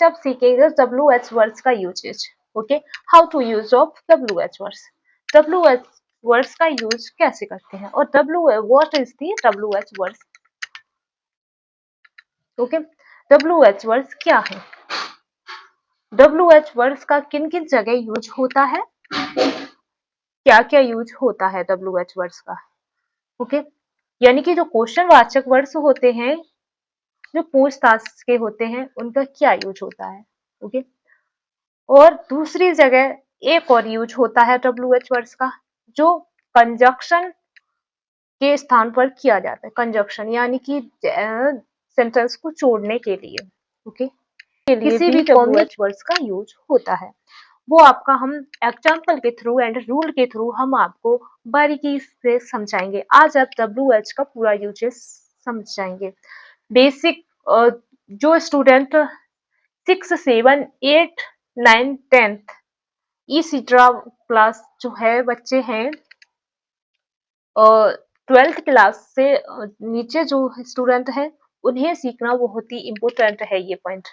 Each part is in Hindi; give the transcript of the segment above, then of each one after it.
अब सीखेंगे WH वर्ड्स का usage. Okay, how to use of WH words. WH words का यूज कैसे करते हैं और what is the WH words. Okay, WH words क्या है, WH वर्ड्स का किन किन जगह यूज होता है, क्या क्या यूज होता है WH वर्ड्स का। ओके, यानी कि जो क्वेश्चन वाचक वर्ड्स होते हैं, जो पूछताछ के होते हैं, उनका क्या यूज होता है। ओके, और दूसरी जगह एक और यूज होता है WH वर्ड्स का, जो कंजक्शन के स्थान पर किया जाता है। कंजक्शन यानी कि सेंटेंस को जोड़ने के लिए। ओके, के लिए किसी भी WH वर्ड्स का यूज होता है। वो आपका हम एग्जाम्पल के थ्रू एंड रूल के थ्रू हम आपको बारीकी से समझाएंगे। आज आप WH का पूरा यूजेस समझ जाएंगे। बेसिक जो स्टूडेंट 6, 7, 8, 9, 10 इसीट्रा क्लास जो है बच्चे हैं, 12th क्लास से नीचे जो स्टूडेंट है, उन्हें सीखना बहुत ही इम्पोर्टेंट है ये पॉइंट,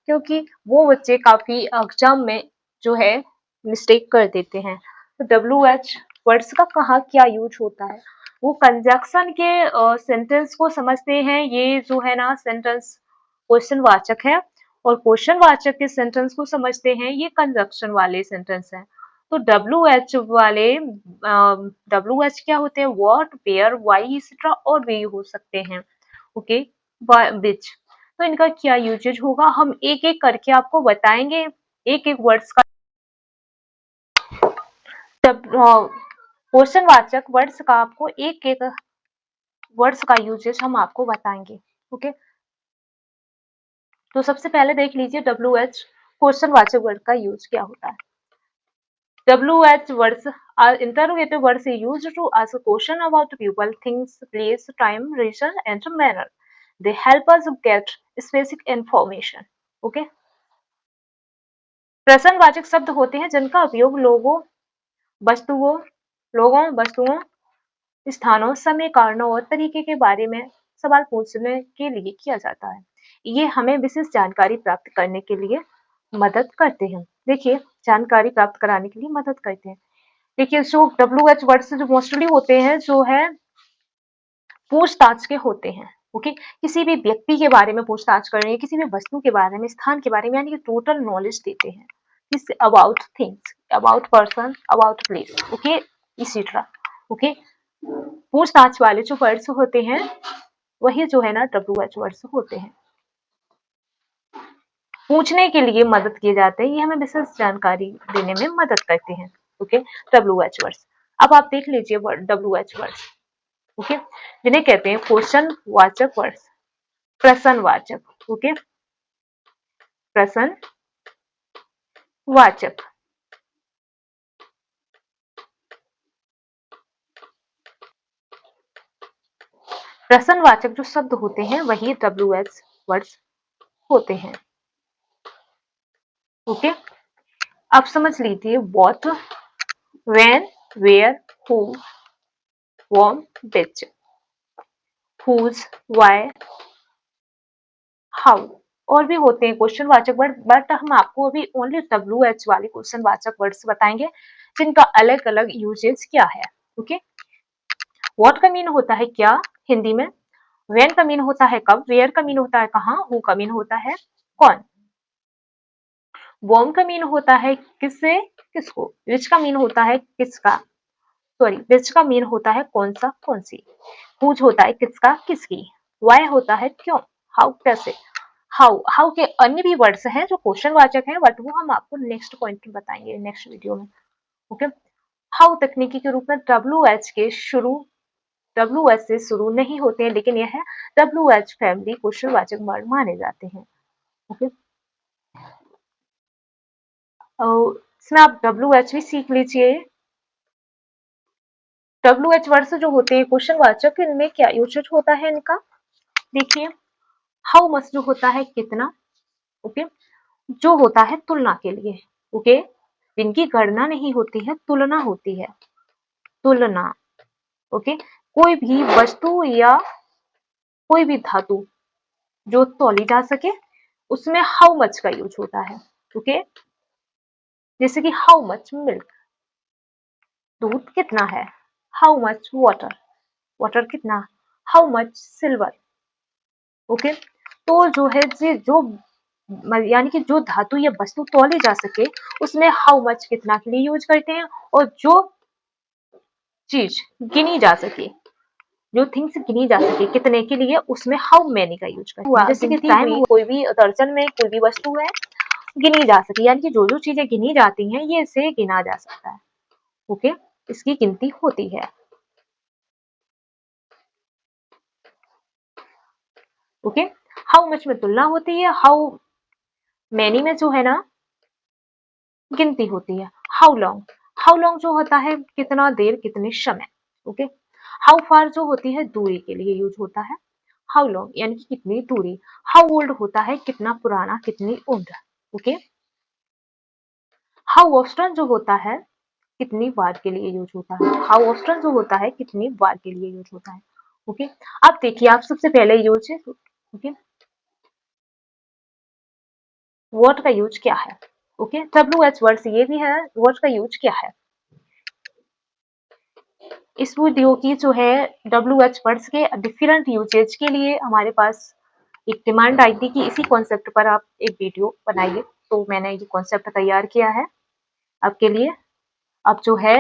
क्योंकि वो बच्चे काफी एग्जाम में जो है मिस्टेक कर देते हैं। तो WH वर्ड्स का कहाँ क्या यूज होता है, वो कंजक्शन के सेंटेंस को समझते हैं। ये जो है ना सेंटेंस क्वेश्चन वाचक है, और क्वेश्चन वाचक के सेंटेंस को समझते हैं, ये कंजक्शन वाले सेंटेंस हैं। तो WH वाले WH क्या होते हैं, व्हाट, वेयर, व्हाई एक्सेट्रा, और भी हो सकते हैं। ओके, विच। तो इनका क्या यूजेज होगा, हम एक एक करके आपको बताएंगे, एक एक वर्ड्स का। क्वेश्चन वाचक वर्ड्स का आपको एक एक वर्ड्स का यूजेज हम आपको बताएंगे। ओके, तो सबसे पहले देख लीजिए WH क्वेश्चन वाचक वर्ड का यूज क्या होता है। WH words are interrogative words used to ask a question about people, things, place, time, region, and manner. They help us get specific information. Okay? प्रश्नवाचक शब्द होते हैं जिनका उपयोग वस्तुओं, स्थानों, समय, कारणों और तरीके के बारे में सवाल पूछने के लिए किया जाता है। ये हमें विशेष जानकारी प्राप्त करने के लिए मदद करते हैं। देखिए, जानकारी प्राप्त कराने के लिए मदद करते हैं। देखिए, जो WH वर्ड्स जो मोस्टली होते हैं, जो है पूछताछ के होते हैं। ओके, किसी भी व्यक्ति के बारे में पूछताछ कर रहे हैं, किसी भी वस्तु के बारे में, स्थान के बारे में, यानी कि टोटल नॉलेज देते हैं। About things, about person, about place. Okay, etcetera. Okay, पूछताछ वाले जो वर्ड्स होते हैं, वही जो है ना WH वर्ड्स होते हैं। पूछने के लिए मदद किए जाते हैं, ये हमें विशेष जानकारी देने में मदद करते हैं। Okay, WH words. अब आप देख लीजिए WH वर्ड्स। ओके, जिन्हें कहते हैं क्वेश्चन वाचक वर्ड्स, प्रश्नवाचक। ओके, प्रश्नवाचक। प्रश्नवाचक जो शब्द होते हैं वही WH वर्ड्स होते हैं। ओके, अब समझ लीजिए what, when, where, who, whom, which, whose, why, how, और भी होते हैं क्वेश्चन वाचक वर्ड, बट हम आपको अभी ओनली WH वाले क्वेश्चन वाचक वर्ड्स बताएंगे, जिनका अलग अलग यूजेज क्या है। ओके, व्हाट का मीन होता है क्या हिंदी में, व्हेन का मीन होता है कब, वेयर का मीन होता है कहाँ, हु का मीन होता है कौन, वॉर्म का मीन होता है किससे किसको, विच का मीन होता है किसका, सॉरी विच का मीन होता है कौन सा कौन सी, हुज होता है किसका किसकी, व्हाई होता है क्यों, हाउ कैसे। हाउ के अन्य भी वर्ड्स हैं जो क्वेश्चन वाचक हैं, बट वो हम आपको नेक्स्ट पॉइंट में बताएंगे, नेक्स्ट वीडियो में। ओके, हाउ तकनीकी के रूप में WH से शुरू नहीं होते हैं, लेकिन यह WH फैमिली क्वेश्चन वाचक वर्ड माने जाते हैं। ओके, इसमें आप WH भी सीख लीजिए। WH वर्ड्स जो होते हैं क्वेश्चन वाचक, इनमें क्या यूजेज होता है इनका, देखिए हाउ मच जो होता है कितना। ओके, जो होता है तुलना के लिए। ओके, जिनकी गणना नहीं होती है, तुलना होती है, तुलना। ओके, कोई भी वस्तु या कोई भी धातु जो तौली जा सके, उसमें हाउ मच का यूज होता है। ओके, जैसे कि हाउ मच मिल्क, दूध कितना है, हाउ मच वाटर, वाटर कितना, हाउ मच सिल्वर। ओके, तो जो है जो यानी कि जो धातु या वस्तु तौले जा सके उसमें हाउ मच कितना के लिए यूज करते हैं, और जो चीज गिनी जा सके, जो थिंग्स गिनी जा सके कितने के लिए, उसमें हाउ मैनी का यूज करते हैं। जैसे कि टाइम कोई भी दर्जन में कोई भी वस्तु है गिनी जा सके, यानी कि जो जो चीजें गिनी जाती हैं ये इसे गिना जा सकता है। ओके, इसकी गिनती होती है। ओके, हाउ मच में तुलना होती है, हाउ मैनी में जो है ना गिनती होती है। हाउ लॉन्ग, हाउ लॉन्ग जो होता है कितना देर, कितने समय। ओके, हाउ फार जो होती है दूरी के लिए यूज होता है। हाउ लॉन्ग यानी कि कितनी दूरी। हाउ ओल्ड होता है कितना पुराना, कितनी उम्र। ओके, हाउ ऑफ्टन जो होता है कितनी बार के लिए यूज होता है। हाउ ऑफ्टन जो होता है कितनी बार के लिए यूज होता है। ओके, अब देखिए आप सबसे पहले यूज है। ओके, वर्ड का यूज क्या है। ओके, WH वर्ड से ये भी है, वर्ड का यूज क्या है। इस वीडियो की जो है WH वर्ड्स के डिफरेंट यूजेज के लिए हमारे पास एक डिमांड आई थी कि इसी कॉन्सेप्ट पर आप एक वीडियो बनाइए, तो मैंने ये कॉन्सेप्ट तैयार किया है आपके लिए। अब जो है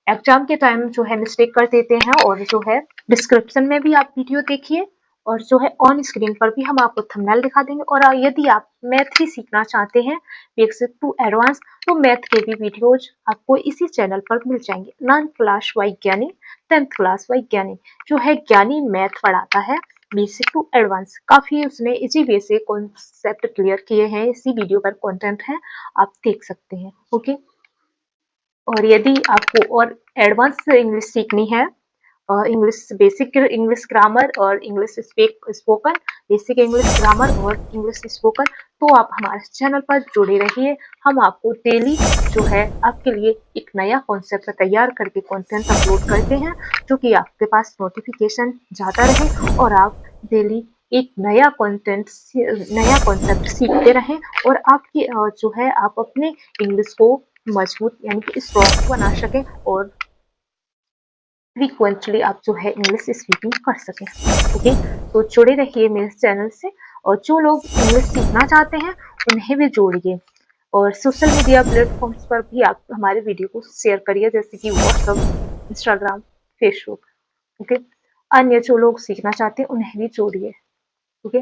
एग्जाम के टाइम जो है मिस्टेक कर देते हैं, और जो है डिस्क्रिप्शन में भी आप वीडियो देखिए, और जो है ऑन स्क्रीन पर भी हम आपको थंबनेल दिखा देंगे। और यदि आप मैथ ही सीखना चाहते हैं बेसिक टू एडवांस, तो मैथ के भी वीडियोज आपको इसी चैनल पर मिल जाएंगे। 9th क्लास वैज्ञानिक, 10th क्लास वैज्ञानिक जो है ज्ञानी मैथ पढ़ाता है बेसिक टू एडवांस। काफी उसने इसी वे से कॉन्सेप्ट क्लियर किए हैं, इसी वीडियो पर कंटेंट है, आप देख सकते हैं। ओके, और यदि आपको और एडवांस इंग्लिश सीखनी है, इंग्लिश बेसिक इंग्लिश ग्रामर और English spoken, basic English grammar और इंग्लिश स्पोकन, तो आप हमारे चैनल पर जुड़े रहिए। हम आपको डेली जो है आपके लिए एक नया कॉन्सेप्ट तैयार करके कंटेंट अपलोड करते हैं, जो कि आपके पास नोटिफिकेशन जाता रहे और आप डेली एक नया कॉन्सेप्ट सीखते रहें, और आपकी जो है आप अपने इंग्लिश को मजबूत यानी कि स्ट्रॉन्ग बना सकें, और फ्रीक्वेंटली आप जो है इंग्लिश स्पीकिंग कर सकें। ओके, तो जुड़े रहिए मेरे चैनल से, और जो लोग इंग्लिश सीखना चाहते हैं उन्हें भी जोड़िए, और सोशल मीडिया प्लेटफॉर्म्स पर भी आप हमारे वीडियो को शेयर करिए, जैसे कि व्हाट्सएप, इंस्टाग्राम, फेसबुक। ओके, अन्य जो लोग सीखना चाहते हैं उन्हें भी जोड़िए। ओके,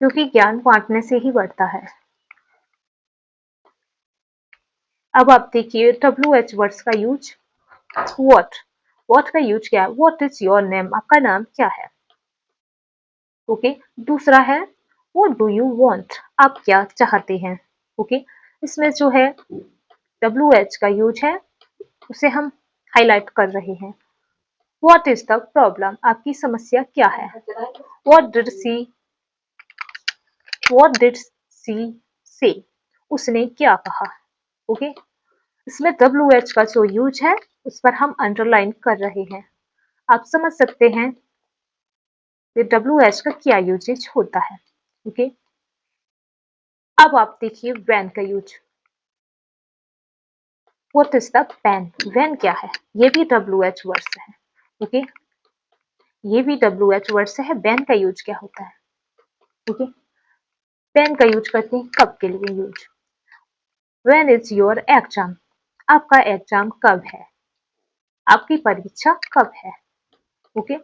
क्योंकि ज्ञान बांटने से ही बढ़ता है। अब आप देखिए WH वर्ड्स का यूज। व्हाट, व्हाट का यूज क्या है। व्हाट इज योर नेम, आपका नाम क्या है। ओके, दूसरा है व्हाट डू यू वांट, आप क्या चाहते हैं। ओके, इसमें जो है WH का यूज है उसे हम हाईलाइट कर रहे हैं। व्हाट इज द प्रॉब्लम, आपकी समस्या क्या है। What did she, what did she say, उसने क्या कहा। ओके, इसमें WH का जो यूज है उस पर हम अंडरलाइन कर रहे हैं। आप समझ सकते हैं कि WH का क्या यूजेज होता है। ओके, अब आप देखिए वैन का use. What is the when, when क्या है, ये भी WH वर्ड है। ओके, ये भी WH वर्ड है। वैन का यूज क्या होता है। ओके, वैन का यूज करते हैं कब के लिए use. When is your exam, आपका एग्जाम कब है, आपकी परीक्षा कब है। Okay,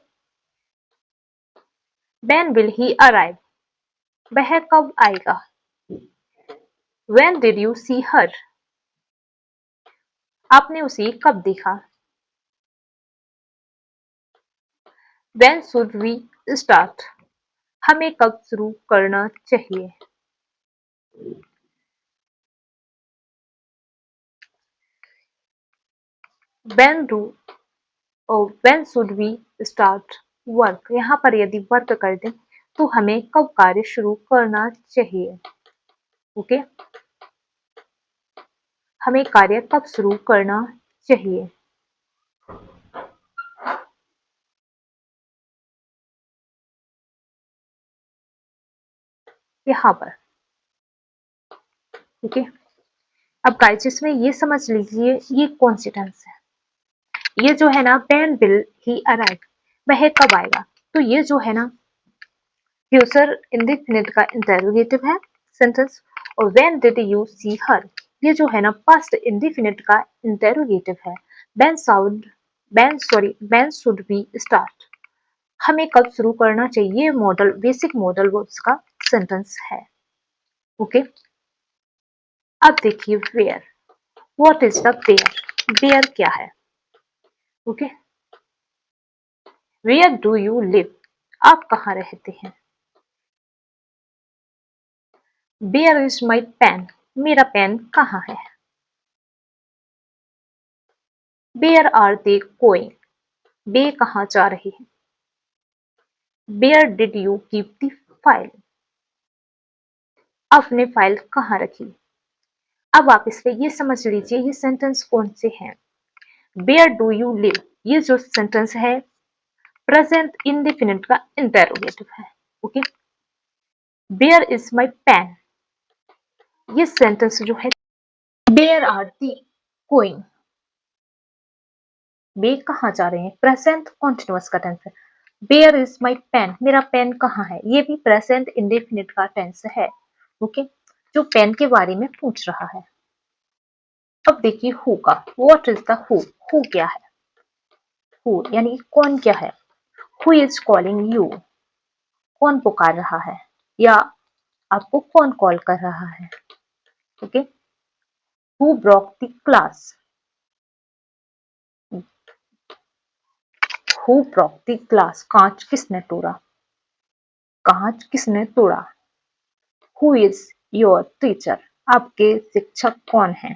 when will he arrive, वह कब आएगा। व्हेन डिड यू सी हर, आपने उसे कब देखा। व्हेन शुड वी स्टार्ट, हमें कब शुरू करना चाहिए। When do, when should we start work, यहाँ पर यदि वर्क कर दें तो हमें कब कार्य शुरू करना चाहिए। ओके, हमें कार्य कब शुरू करना चाहिए। यहाँ पर। ठीक है, अब गाइस इसमें ये समझ लीजिए ये कौन सी टेंस है। ये जो है ना व्हेन विल ही अराइव, वह कब आएगा। तो ये जो है ना फ्यूचर इंडेफिनिट का इंटेरोगेटिव है सेंटेंस। और when did you see her, ये जो है ना पास्ट इंडेफिनिट का इंटेरोगेटिव है। व्हेन शुड वी स्टार्ट, हमें कब शुरू करना चाहिए, मॉडल बेसिक मॉडल वर्ब्स का सेंटेंस है। ओके, अब देखिए where, what is the where, where क्या है। Okay, where do you live, आप कहाँ रहते हैं। वेयर इज माई पेन, मेरा पेन कहाँ है। वेयर आर दे गोइंग, वे कहाँ जा रहे हैं। Where did you keep the file, आपने फाइल कहाँ रखी। अब आप इस पे ये समझ लीजिए ये सेंटेंस कौन से हैं। वेयर डू यू लिव, ये जो सेंटेंस है प्रेजेंट इंडेफिनिट का इंटेरोगेटिव है। Okay, where is my pen, ये सेंटेंस जो है वेयर आर दी गोइंग, वे कहाँ जा रहे हैं, प्रेजेंट कॉन्टिन्यूअस का टेंस है। वेयर इज माई पेन, मेरा पेन कहाँ है, ये भी प्रेजेंट इंडेफिनिट का टेंस है। ओके, जो पेन के बारे में पूछ रहा है। अब देखिए हु का, व्हाट इज द हु क्या है। हु यानी कौन क्या है। हु इज कॉलिंग यू, कौन पुकार रहा है या आपको कौन कॉल कर रहा है। Okay, who broke the class, who broke the glass, कांच किसने तोड़ा, कांच किसने तोड़ा। हु इज योर टीचर, आपके शिक्षक कौन है।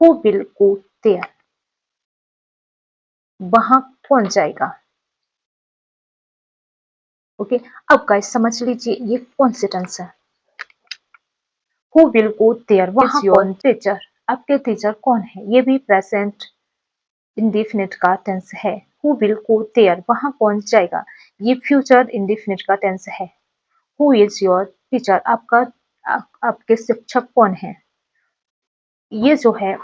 हु विल गो देयर, वहां कौन जाएगा। ओके, अब गाइस समझ लीजिए ये कौन सी टेंस है। हु विल गो देयर, वहां कौन टीचर, आपके टीचर कौन है, ये भी प्रेजेंट इंडेफिनिट का टेंस है। हु विल गो देयर, वहां कौन जाएगा, ये फ्यूचर इंडेफिनिट का टेंस है। हु इज योर टीचर, आपके शिक्षक कौन है, ये जो है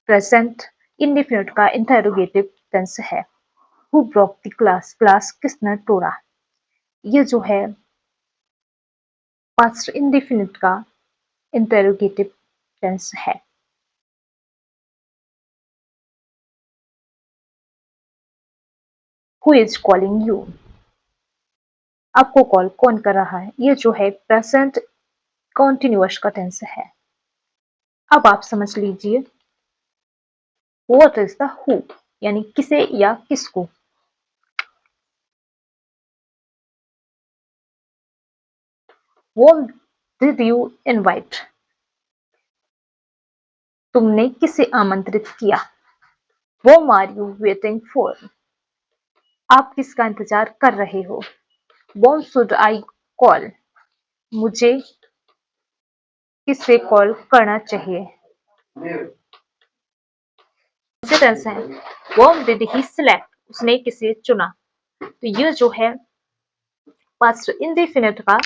प्रेजेंट इंडेफिनिट का इंटेरोगेटिव टेंस है। Who broke the glass, glass किसने तोड़ा, ये जो है पास्ट इंडेफिनिट का इंटेरोगेटिव टेंस है। हु इज कॉलिंग यू, आपको कॉल कौन कर रहा है, ये जो है प्रेजेंट कॉन्टिन्यूअस का टेंस है। अब आप समझ लीजिए व्हाट इज द हु, यानी किसे या किसको। Whom did you invite, तुमने किसे आमंत्रित किया। Whom are you waiting for, आप किसका इंतजार कर रहे हो। Whom should I call, मुझे किसे कॉल करना चाहिए। टेंस है Whom did he select, उसने किसे चुना। तो ये जो है पास्ट इंडेफिनिट का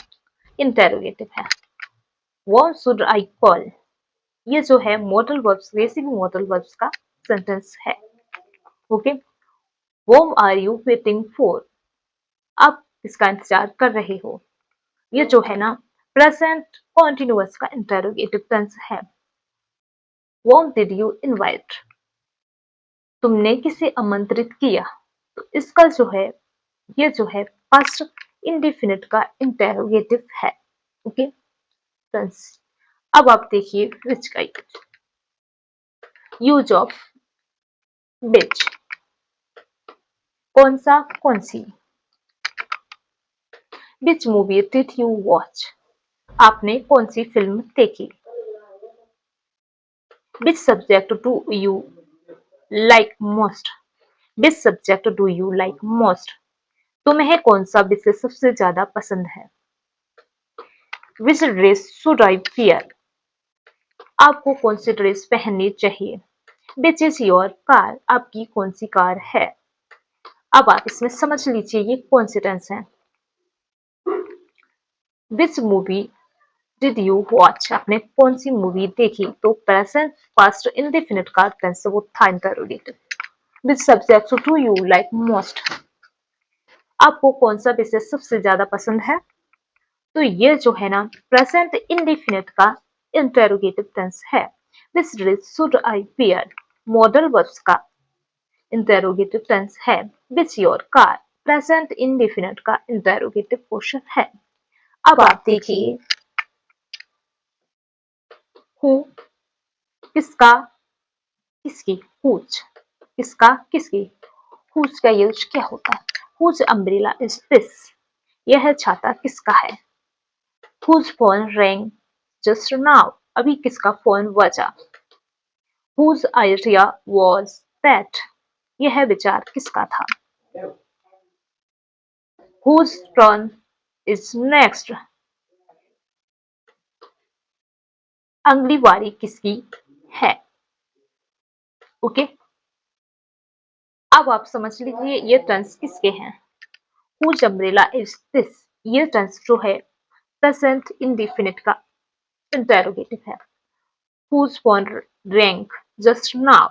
इंटेरोगेटिव है। Whom should I call, ये जो है modal verbs, basic model verbs का सेंटेंस है। Okay, Whom are you waiting for, आप किसका इंतजार कर रहे हो, ये जो है ना प्रेजेंट कॉन्टिन्यूअस का इंटेरोगेटिव टेंस है। Whom did you invite, तुमने किसे आमंत्रित किया, तो इसका जो है ये जो है पास्ट इंडेफिनिट का इंटेरोगेटिव है। Okay tens. अब आप देखिए विच का यूज ऑफ विच, कौन सा कौन सी। Which movie did you watch, आपने कौन सी फिल्म देखी। Which subject do you like most, which subject do you like most, तुम्हें कौन सा विषय सबसे ज्यादा पसंद है। Which dress should I wear, आपको कौन सी ड्रेस पहननी चाहिए। विच इज योर कार, आपकी कौन सी कार है। अब आप इसमें समझ लीजिए ये कौन सी टेंस है। विच मूवी डिड यू वॉच? आपने कौन सी मूवी देखी? तो प्रेजेंट पास्ट इंडेफिनिट का टेंस वो था interrogative. Which subject do you like most? आपको कौन सा विषय सबसे ज्यादा पसंद है? तो ये जो है ना प्रेजेंट इंडेफिनिट का इंटरोगेटिव टेंस है। Which dress should I wear? Modal verbs का इंटरोगेटिव टेंस है। Which your car? Present indefinite का इंटरोगेटिव क्वेश्चन है। अब आप देखिए हु किसका किसकी, हुज किसका किसकी, हुज का यूज क्या होता है? Whose umbrella is this? यह छाता किसका है? Whose phone rang just now? अभी किसका फोन बजा? Whose idea was that? यह विचार किसका था? Whose turn is next? अगली बारी किसकी है? ओके अब आप समझ लीजिए ये टर्न्स किसके हैं। हुज अम्ब्रेला इज दिस, ये टर्न्स जो है प्रेजेंट इंडेफिनिट का इंटरोगेटिव है। Whose phone rank just now,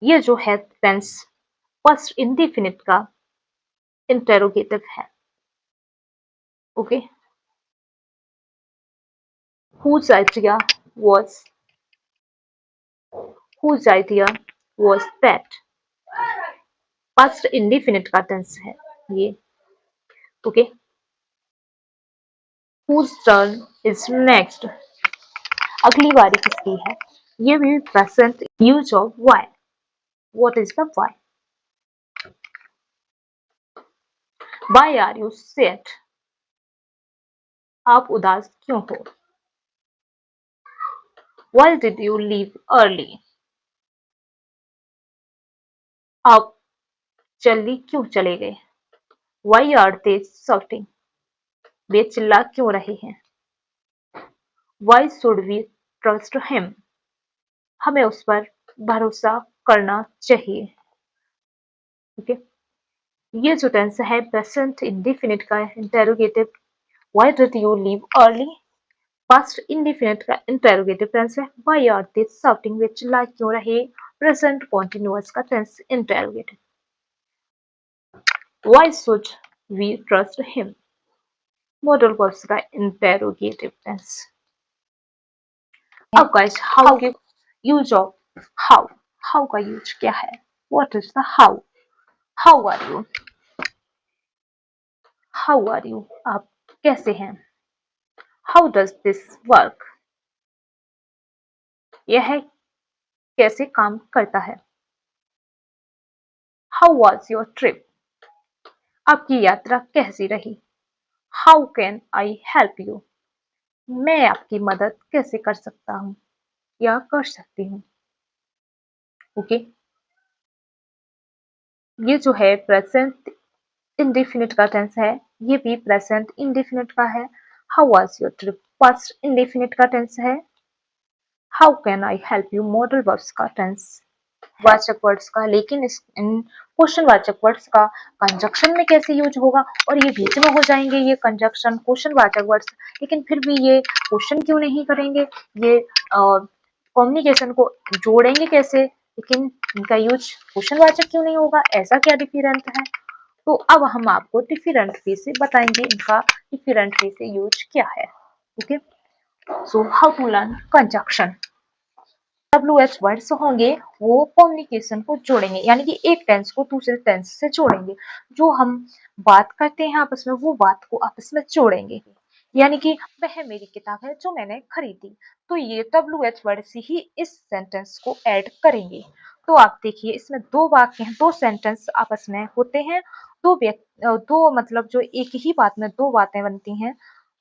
ये जो है टेंस फर्स्ट इंडेफिनिट का इंटरोगेटिव है। Okay whose idea was whose idea was that? First indefinite का टेंस है ये। Okay whose turn is next? अगली बारी किसकी है? ये भी present use of why. What is the why? Why are you sad? आप उदास क्यों हो? Why did you leave early? आप जल्दी क्यों चले गए? Y are they shouting? वे चिल्ला क्यों रहे हैं? Why should we trust him? हमें उस पर भरोसा करना चाहिए। ओके ये जो टेंस है प्रेजेंट इंडेफिनिट का interrogative. Why did you leave early? Past indefinite का इंटेरोगेटिव टेंस है। Why are they shouting? वे चिल्ला क्यों रहे? प्रेजेंट कॉन्टिन्यूअस का tense interrogative. Why should we trust him? Modal verbs का इंटेरोगेटिव टेंस। अब गाइस हाउ के यूज ऑफ हाउ। हाउ का यूज क्या है? What is the how? How are you? How are you? आप कैसे हैं? How does this work? यह कैसे काम करता है? How was your trip? आपकी यात्रा कैसी रही? How can I help you? मैं आपकी मदद कैसे कर सकता हूँ या कर सकती हूँ? ओके ये जो है प्रेजेंट इंडेफिनिट का टेंस है। ये भी प्रेजेंट इंडेफिनिट का है। How was your trip past indefinite का टेंस है। How can I help you model verbs का टेंस वाचक वर्ड्स का। लेकिन इस इन क्वेश्चन वाचक वर्ड्स का कंजक्शन में कैसे यूज होगा? और ये बीच में हो जाएंगे ये कंजक्शन क्वेश्चन वाचक वर्ड्स, लेकिन फिर भी ये क्वेश्चन क्यों नहीं करेंगे? ये कम्युनिकेशन को जोड़ेंगे कैसे? लेकिन इनका यूज क्वेश्चन वाचक क्यों नहीं होगा? ऐसा क्या डिफरेंट है? तो अब हम आपको डिफरेंट वे से बताएंगे इनका डिफरेंट वे से यूज क्या है। Okay so how to learn conjunction. WH words होंगे वो कम्युनिकेशन को जोड़ेंगे, यानी कि एक टेंस को दूसरे टेंस से जोड़ेंगे। जो हम बात करते हैं आपस में वो बात को आपस में जोड़ेंगे। यानी कि वह मेरी किताब है जो मैंने खरीदी, तो ये WH वर्ड से ही इस सेंटेंस को ऐड करेंगे। तो आप देखिए इसमें दो वाक्य हैं, दो सेंटेंस आपस में होते हैं। दो मतलब जो एक ही बात में दो बातें बनती हैं,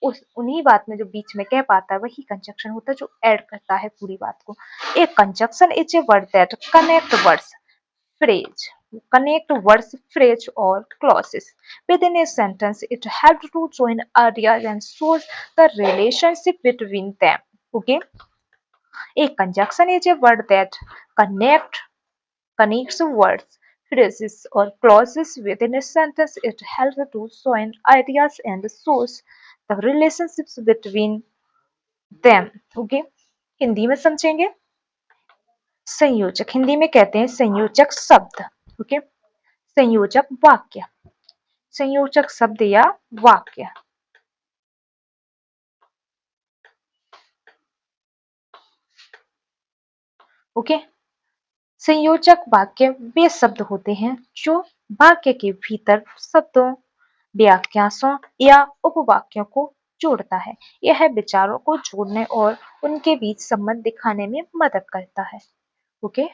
उस उन्हीं बात में जो बीच में कह पाता है वही कंजक्शन होता है जो ऐड करता है पूरी बात को। A conjunction is a word that connect words, phrase, connect words, phrase or clauses within a sentence. It helps to join ideas and shows the relationship between them. Okay, a conjunction is a word that connects words, phrases or clauses within a sentence. It helps to join ideas and shows the relationships between them. Okay, Hindi में समझेंगे संयोजक, हिंदी में कहते हैं संयोजक शब्द। ओके, संयोजक वाक्य, संयोजक शब्द या वाक्य। ओके, संयोजक वाक्य वे शब्द होते हैं जो वाक्य के भीतर शब्दों, वाक्यांशों या उपवाक्यों को जोड़ता है। यह विचारों को जोड़ने और उनके बीच संबंध दिखाने में मदद करता है। ओके,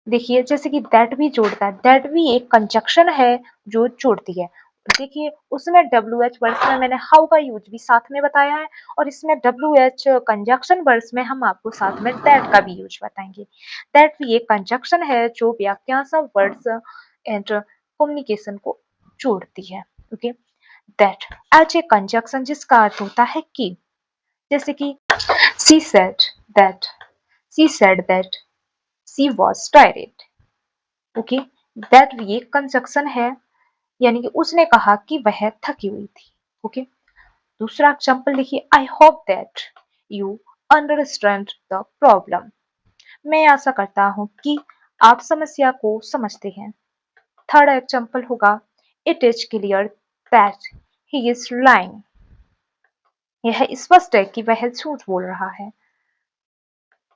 देखिए जैसे कि दैट भी जोड़ता है, दैट भी एक कंजक्शन है जो जोड़ती है। देखिए उसमें WH वर्ड्स में मैंने हाउ का यूज भी साथ में बताया है और इसमें WH कंजक्शन वर्ड्स में हम आपको साथ में दैट का भी यूज बताएंगे। दैट भी एक कंजक्शन है जो वाक्यांश, वर्ड्स एंड कम्युनिकेशन को जोड़ती है। Okay, that as a conjunction जिसका अर्थ होता है कि, जैसे कि she said that, she said that she was tired। Okay, that भी एक कंजक्शन है, यानी कि उसने कहा कि वह थकी हुई थी। ओके, दूसरा एग्जाम्पल देखिए, I hope that you understand the problem. मैं आशा करता हूं कि आप समस्या को समझते हैं। थर्ड एग्जाम्पल होगा, it is clear that he is lying. यह स्पष्ट है कि वह झूठ बोल रहा है।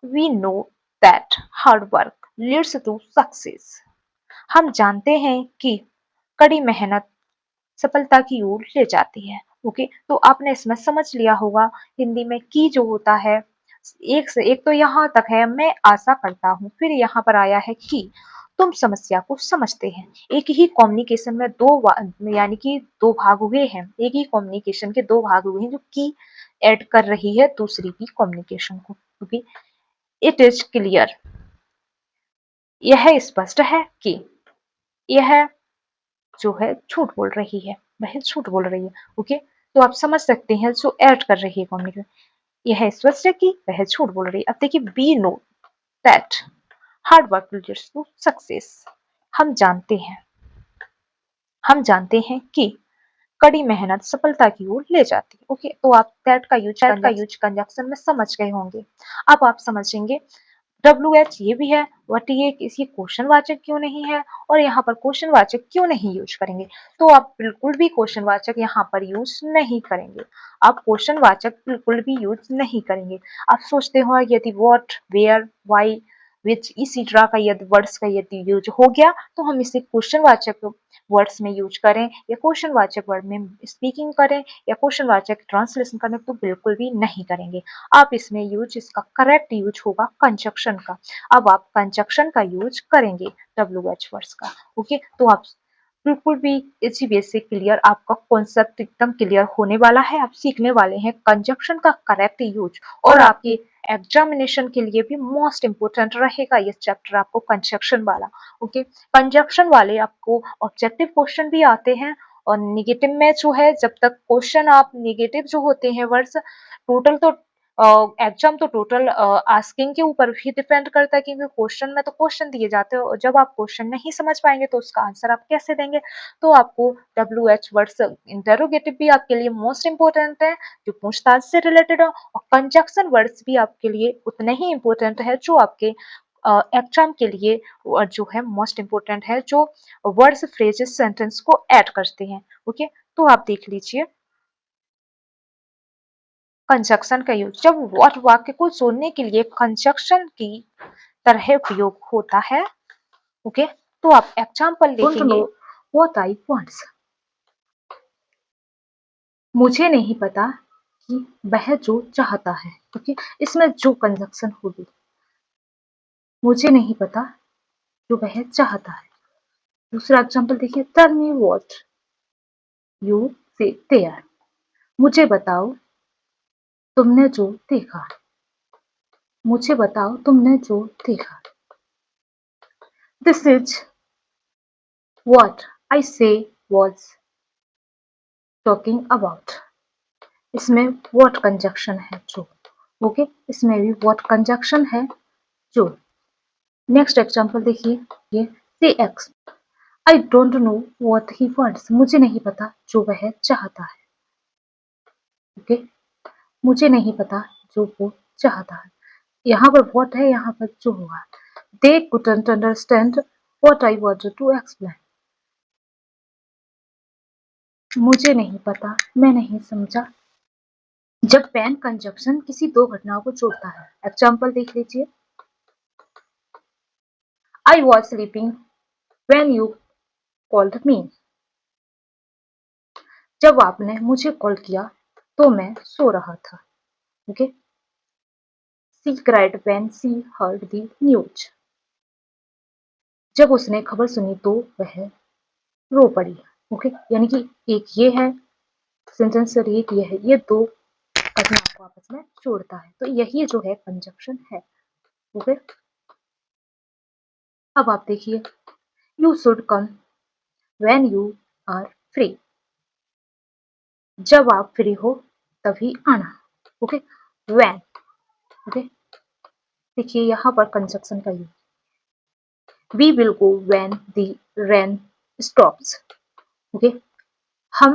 We know that hard work leads to success. हम जानते हैं कि कड़ी मेहनत सफलता की ओर ले जाती है। ओके, तो आपने इसमें समझ लिया होगा हिंदी में की जो होता है, एक से एक तो यहाँ तक है मैं आशा करता हूँ, फिर यहाँ पर आया है कि तुम समस्या को समझते हैं। एक ही कम्युनिकेशन में यानी कि दो भाग हुए हैं, एक ही कम्युनिकेशन के दो भाग हुए हैं जो की ऐड कर रही है दूसरी की कम्युनिकेशन को। ओके, इट इज क्लियर, यह स्पष्ट है कि यह जो है झूठ बोल रही है, वह झूठ बोल रही है। ओके, तो आप समझ सकते हैं जो ऐड कर रही है कम्युनिकेशन, यह स्पष्ट है कि वह झूठ बोल रही है। अब देखिए, we know that hard work leads to success. हम जानते हैं, हम जानते हैं कि कड़ी मेहनत सफलता की ओर ले जाती है। ओके, तो आप दैट का यूज कंजक्शन में समझ गए होंगे। अब आप समझेंगे WH ये भी है, बट ये किसी क्वेश्चन वाचक क्यों नहीं है और यहाँ पर क्वेश्चन वाचक क्यों नहीं यूज करेंगे। तो आप बिल्कुल भी क्वेश्चन वाचक यहाँ पर यूज नहीं करेंगे, आप क्वेश्चन वाचक बिल्कुल भी यूज नहीं करेंगे। आप सोचते हो यदि व्हाट, वेयर, व्हाई, विच इसीट्रा का यदि वर्ड्स का यदि यूज हो गया तो हम इसे क्वेश्चन वाचक वर्ड्स में यूज करें या क्वेश्चन वाचक वर्ड में स्पीकिंग करें या क्वेश्चन वाचक ट्रांसलेशन करें, तो बिल्कुल भी नहीं करेंगे। आप इसमें यूज, इसका करेक्ट यूज होगा कंजक्शन का। अब आप कंजक्शन का यूज करेंगे WH वर्ड्स का। ओके, तो आप बिल्कुल भी इसी बेसिक क्लियर, आपका कॉन्सेप्ट एकदम क्लियर होने वाला है। आप सीखने वाले हैं कंजक्शन का करेक्ट यूज और आपके एग्जामिनेशन के लिए भी मोस्ट इंपोर्टेंट रहेगा ये चैप्टर आपको कंजक्शन वाला। ओके, कंजक्शन वाले आपको ऑब्जेक्टिव क्वेश्चन भी आते हैं और निगेटिव में जो है, जब तक क्वेश्चन आप निगेटिव जो होते हैं वर्ड्स, टोटल तो एग्जाम तो टोटल आस्किंग के ऊपर भी डिपेंड करता है, क्योंकि क्वेश्चन में तो क्वेश्चन दिए जाते हैं और जब आप क्वेश्चन नहीं समझ पाएंगे तो उसका आंसर आप कैसे देंगे। तो आपको WH वर्ड्स इंटेरोगेटिव भी आपके लिए मोस्ट इंपोर्टेंट है जो पूछताछ से रिलेटेड है, और कंजक्शन वर्ड्स भी आपके लिए उतने ही इंपोर्टेंट है जो आपके एग्जाम के लिए जो है मोस्ट इंपोर्टेंट है, जो वर्ड्स, फ्रेजेस, सेंटेंस को ऐड करते हैं। ओके, तो आप देख लीजिए कंजक्शन का यूज जब वाक्य को जोड़ने के लिए कंजक्शन की तरह उपयोग होता है। ओके, तो आप एग्जाम्पल देखेंगे, व्हाट आई वांट्स, मुझे नहीं पता कि वह जो चाहता है। ओके, इसमें जो कंजक्शन होगी, मुझे नहीं पता जो वह चाहता है। दूसरा एग्जाम्पल देखिए, टेल मी व्हाट यू से देयर, मुझे बताओ तुमने जो देखा, मुझे बताओ तुमने जो देखा। दिस इज व्हाट आई से वाज टॉकिंग अबाउट। इसमें व्हाट कंजक्शन है जो। ओके, इसमें भी व्हाट कंजक्शन है जो। नेक्स्ट एग्जाम्पल देखिए, ये सी एक्स, I don't know what he wants, मुझे नहीं पता जो वह चाहता है। ओके, मुझे नहीं पता जो वो चाहता है। यहाँ पर व्हाट है, यहाँ पर जो होगा। They couldn't understand what I wanted to explain, मुझे नहीं पता, मैं नहीं समझा। जब पेन कंजक्शन किसी दो घटनाओं को जोड़ता है, एग्जाम्पल देख लीजिए, I was sleeping when you called me, जब आपने मुझे कॉल किया तो मैं सो रहा था। Okay, she cried when she heard the news, जब उसने खबर सुनी तो वह रो पड़ी। ओके, यानी कि एक ये है सेंटेंस और एक ये है, ये दो घटनाओं को आपस में जोड़ता है, तो यही जो है कंजक्शन है। ओके, अब आप देखिए, you should come when you are free, जब आप फ्री हो तभी आना। Okay, when. ओके, देखिए यहाँ पर कंजक्शन का use, we will go when the rain stops. Okay, हम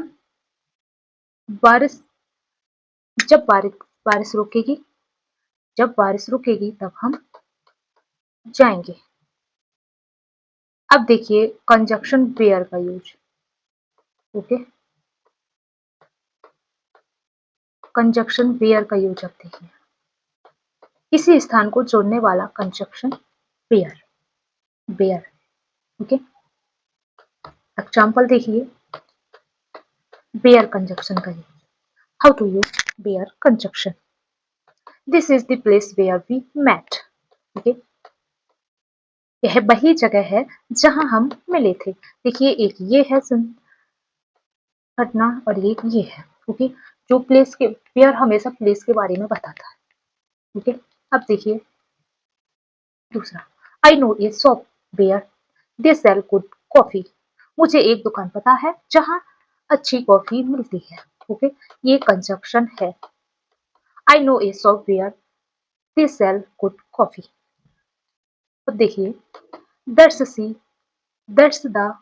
बारिश, जब बारिश रुकेगी, जब बारिश रुकेगी तब हम जाएंगे। अब देखिए कंजक्शन वेयर का यूज। ओके, कंजक्शन वेयर का यूज अब देखिए, किसी स्थान को जोड़ने वाला conjunction where, where. Okay, example देखिए, वेयर कंजक्शन का use, how to use where conjunction, this is the place where we met. Okay, यह वही जगह है जहां हम मिले थे। देखिए एक ये है घटना और एक ये है। ओके, जो प्लेस के, वेयर हमेशा प्लेस के बारे में बताता है। ओके, अब देखिए दूसरा, I know a shop where they sell good coffee, मुझे एक दुकान पता है जहां अच्छी कॉफी मिलती है। ओके, ये कंजक्शन है, I know a shop where they sell good coffee. अब देखिए, that's see, that's the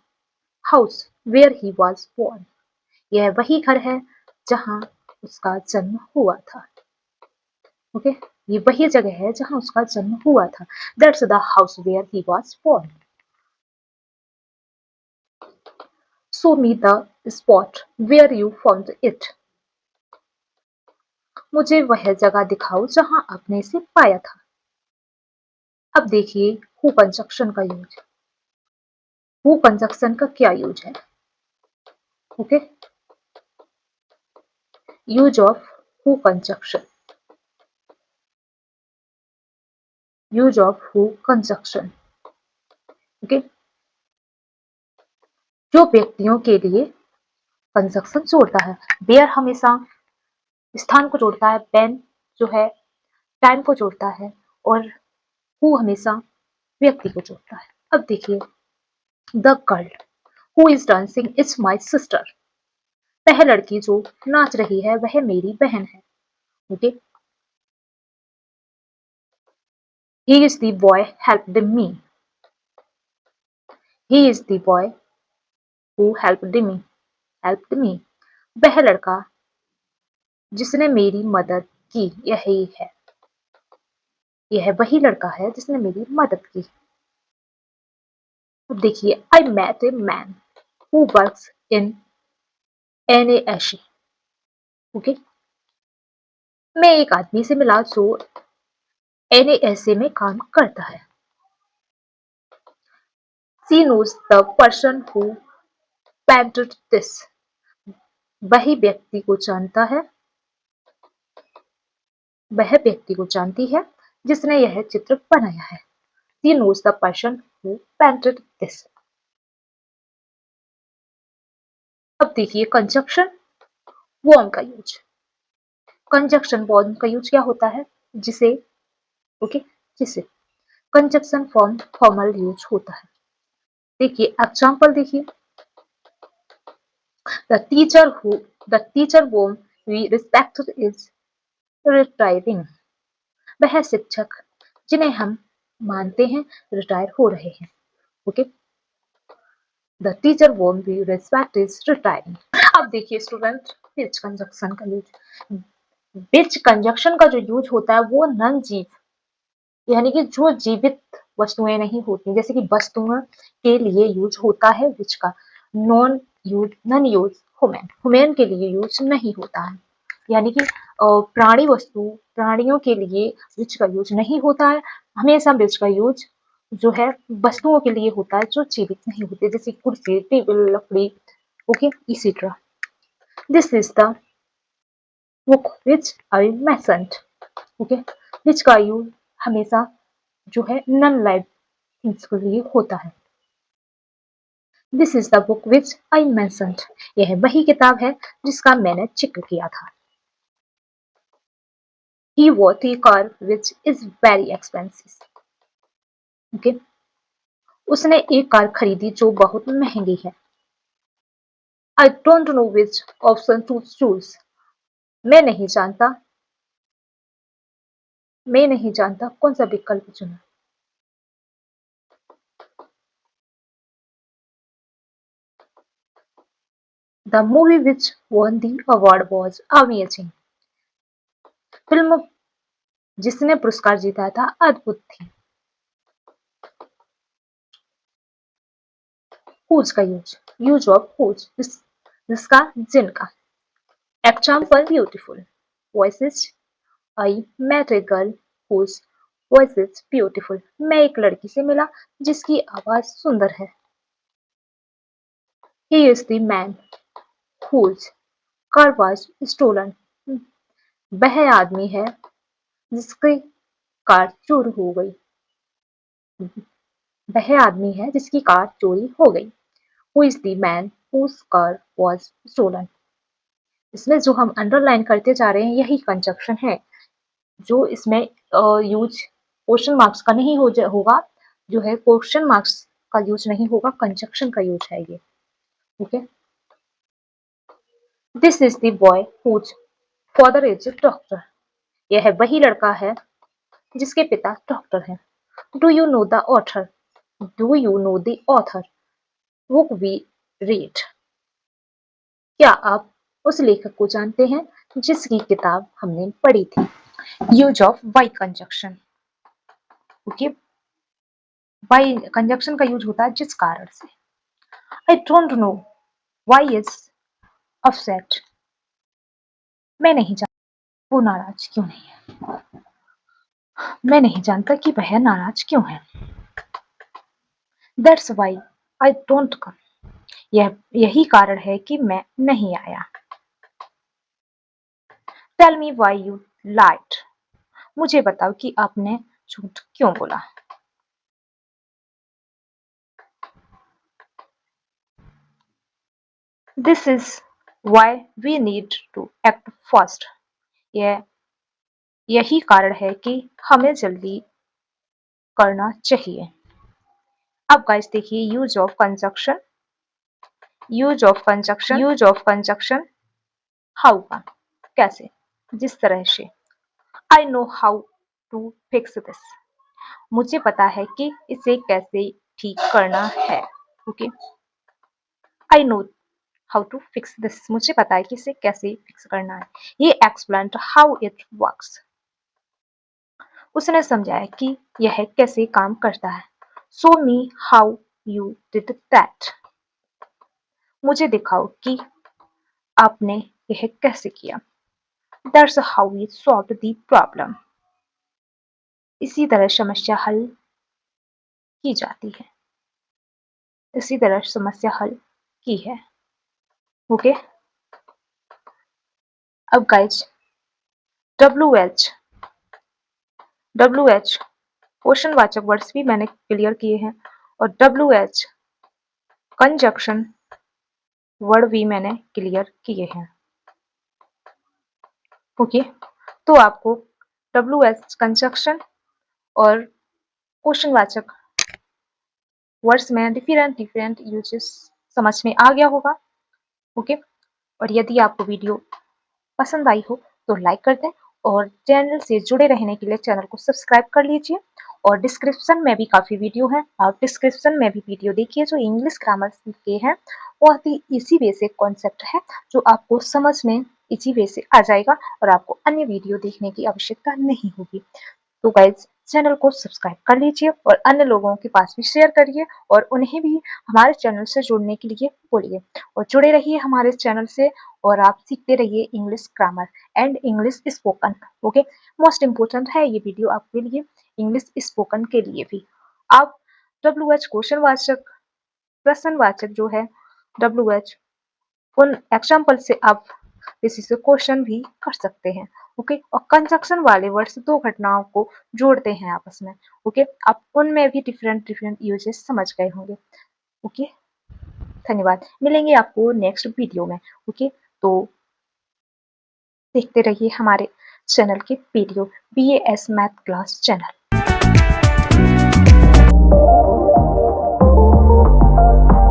house where he was born, यह वही घर है जहां उसका जन्म हुआ था। ओके, ये वही जगह है जहां उसका जन्म हुआ था। That's the house where he was born. Show me the spot where you found it, मुझे वह जगह दिखाओ जहां आपने इसे पाया था। अब देखिए हु कंजक्शन का यूज, हु कंजक्शन का क्या यूज है। Okay, use of who conjunction, use of who conjunction. Okay, जो व्यक्तियों के लिए कंजक्शन जोड़ता है। वेयर हमेशा स्थान को जोड़ता है, व्हेन जो है टाइम को जोड़ता है, और हु हमेशा व्यक्ति को जोड़ता है। अब देखिए, the girl who is dancing is my sister, वह लड़की जो नाच रही है वह मेरी बहन है। Okay, he is the boy helped me, he is the boy who helped me, वह लड़का जिसने मेरी मदद की, यही है, यह वही लड़का है जिसने मेरी मदद की। अब देखिए, I met a man who works in NASE। Okay, मैं एक आदमी से मिला जो NASE में काम करता है। She knows the person who painted this, वही व्यक्ति को जानता है, वह व्यक्ति को जानती है जिसने यह चित्र बनाया है। She knows the person who painted this। अब देखिए कंजक्शन वर्ब का यूज, कंजक्शन वर्ब का यूज क्या होता है, जिसे, ओके, जिसे कंजक्शन फॉर्म फॉर्मल यूज होता है। देखिए एग्जांपल देखिए, the teacher whom we respect is retiring, वह शिक्षक जिन्हें हम मानते हैं, रिटायर हो रहे हैं। Okay, the teacher won't be respect is retiring. अब देखिए स्टूडेंट, विच कंजक्शन का यूज, विच कंजक्शन का जो यूज होता है वो नन जीव, यानी कि जो जीवित वस्तुएं नहीं होती, जैसे कि वस्तुओं के लिए यूज होता है विच का, नन यूज हुमैन, हुमैन के लिए यूज नहीं होता है, यानी कि प्राणियों के लिए विच का यूज नहीं होता है। हमेशा विच का यूज जो है वस्तुओं के लिए होता है जो जीवित नहीं होते, जैसे कुर्सी, टेबल, लकड़ी। ओके, इसी तरह this is the book which I mentioned. Okay, which का यूज हमेशा जो है नन लाइव थिंग्स के लिए होता है। This is the book which I mentioned, यह वही किताब है जिसका मैंने जिक्र किया था। He bought a car which is very expensive. Okay? उसने एक कार खरीदी जो बहुत महंगी है। I don't know which option to choose. मैं नहीं जानता कौन सा विकल्प चुना। The movie which won the award was amazing. Film जिसने पुरस्कार जीता था अद्भुत थी। Whose का यूज ऑफ whose, जिसका, जिनका। Example beautiful. Voices, I met a girl whose voice is beautiful. मैं एक लड़की से मिला जिसकी आवाज सुंदर है। He is the man whose car was stolen. वह आदमी है जिसकी कार चोरी हो गई। वह आदमी है जिसकी कार चोरी हो गई। Who is the man whose car was stolen? इसमें जो हम अंडरलाइन करते जा रहे हैं यही कंजक्शन है, जो इसमें यूज क्वेश्चन मार्क्स का नहीं होगा, जो है क्वेश्चन मार्क्स का यूज नहीं होगा, कंजक्शन का यूज है ये। Okay, this is the boy whose father is doctor, यह वही लड़का है जिसके पिता डॉक्टर हैं। Do you know the author, do you know the author book we read, क्या आप उस लेखक को जानते हैं जिसकी किताब हमने पढ़ी थी। Use of why conjunction. Okay, why conjunction का यूज होता है जिस कारण से। I don't know why is upset, मैं नहीं जानता वो नाराज क्यों नहीं है। मैं नहीं जानता कि वह नाराज क्यों है। That's why I don't come, यही कारण है कि मैं नहीं आया। Tell me why you lied, मुझे बताओ कि आपने झूठ क्यों बोला। This is why we need to act fast, यही कारण है कि हमें जल्दी करना चाहिए। अब गाइस देखिए use of conjunction, use of conjunction how का, कैसे, जिस तरह से। I know how to fix this, मुझे पता है कि इसे कैसे ठीक करना है। Okay, I know how to fix this, मुझे पता है कि इसे कैसे फिक्स करना है। ये एक्सप्लेन हाउ इट वर्क्स, उसने समझाया कि यह कैसे काम करता है। Show me how you did that, मुझे दिखाओ कि आपने यह कैसे किया। That's how we solve the problem, इसी तरह समस्या हल की जाती है, इसी तरह समस्या हल की है। ओके, अब गाइज WH क्वेश्चन वाचक वर्ड्स भी मैंने क्लियर किए हैं, और WH कंजक्शन वर्ड भी मैंने क्लियर किए हैं। ओके, तो आपको WH कंजक्शन और क्वेश्चन वाचक वर्ड्स में डिफरेंट यूजेस समझ में आ गया होगा। ओके, और यदि आपको वीडियो पसंद आई हो तो लाइक कर दें, और चैनल से जुड़े रहने के लिए चैनल को सब्सक्राइब कर लीजिए और डिस्क्रिप्शन में भी काफ़ी वीडियो है, आप डिस्क्रिप्शन में भी वीडियो देखिए जो इंग्लिश ग्रामर के हैं। बहुत ही इजी वे से कॉन्सेप्ट है जो आपको समझ में इजी वे से आ जाएगा और आपको अन्य वीडियो देखने की आवश्यकता नहीं होगी। तो गाइज चैनल को सब्सक्राइब कर लीजिए और अन्य लोगों के पास भी शेयर करिए और उन्हें भी हमारे चैनल से जुड़ने के लिए बोलिए और जुड़े रहिए हमारे चैनल से और आप सीखते रहिए English grammar and English spoken. Okay, most important है ये वीडियो आपके लिए इंग्लिश स्पोकन के लिए भी। आप WH क्वेश्चनवाचक प्रश्नवाचक जो है WH उन एग्जाम्पल से आप किसी से क्वेश्चन भी कर सकते हैं। ओके, और कंजक्शन वाले वर्ड्स दो घटनाओं को जोड़ते हैं आपस में। ओके, आप उनमें भी डिफरेंट डिफरेंट यूजेस समझ गए होंगे। ओके, धन्यवाद, मिलेंगे आपको नेक्स्ट वीडियो में। ओके, तो देखते रहिए हमारे चैनल के video BAS math class channel.